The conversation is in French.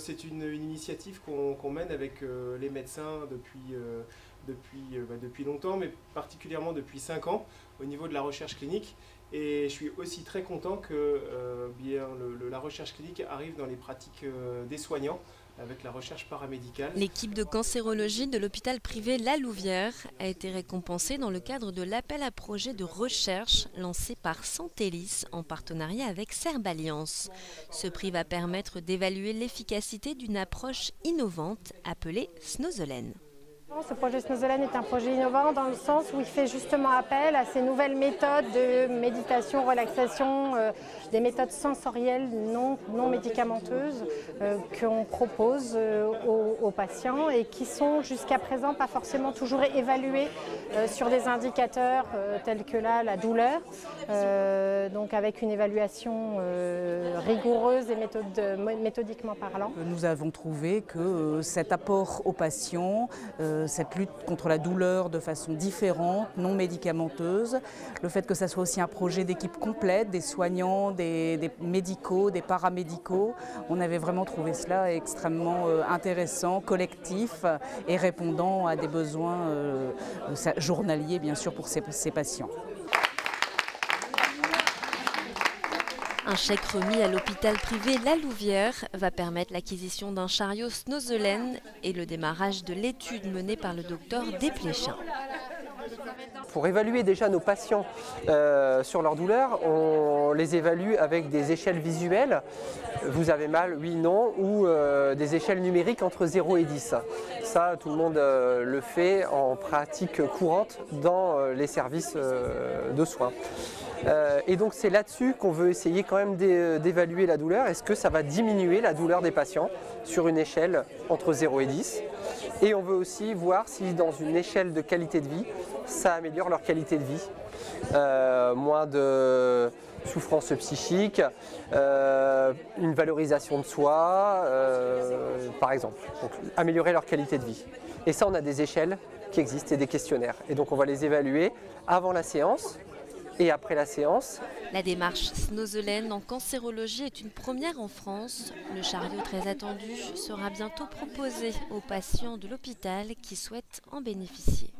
c'est une initiative qu'on mène avec les médecins depuis longtemps, mais particulièrement depuis 5 ans au niveau de la recherche clinique. Et je suis aussi très content que la recherche clinique arrive dans les pratiques des soignants avec la recherche paramédicale. L'équipe de cancérologie de l'hôpital privé La Louvière a été récompensée dans le cadre de l'appel à projet de recherche lancé par Santélis en partenariat avec Serballiance. Ce prix va permettre d'évaluer l'efficacité d'une approche innovante appelée Snozelen. Ce projet Snozelen est un projet innovant dans le sens où il fait justement appel à ces nouvelles méthodes de méditation, relaxation, des méthodes sensorielles non médicamenteuses qu'on propose aux patients et qui sont jusqu'à présent pas forcément toujours évaluées sur des indicateurs tels que là la douleur, donc avec une évaluation rigoureuse et méthodiquement parlant. Nous avons trouvé que cet apport aux patients, cette lutte contre la douleur de façon différente, non médicamenteuse, le fait que ça soit aussi un projet d'équipe complète, des soignants, des médicaux, des paramédicaux, on avait vraiment trouvé cela extrêmement intéressant, collectif et répondant à des besoins journaliers bien sûr pour ces patients. Un chèque remis à l'hôpital privé La Louvière va permettre l'acquisition d'un chariot Snozelen et le démarrage de l'étude menée par le docteur Desplechin. Pour évaluer déjà nos patients sur leur douleur, on les évalue avec des échelles visuelles, vous avez mal, oui, non, ou des échelles numériques entre 0 et 10. Ça, tout le monde le fait en pratique courante dans les services de soins. Et donc c'est là-dessus qu'on veut essayer quand même d'évaluer la douleur. Est-ce que ça va diminuer la douleur des patients sur une échelle entre 0 et 10? Et on veut aussi voir si dans une échelle de qualité de vie, ça améliore leur qualité de vie. Moins de souffrance psychique, une valorisation de soi, par exemple. Donc améliorer leur qualité de vie. Et ça, on a des échelles qui existent et des questionnaires. Et donc on va les évaluer avant la séance. Et après la séance. La démarche Snozelen en cancérologie est une première en France. Le chariot très attendu sera bientôt proposé aux patients de l'hôpital qui souhaitent en bénéficier.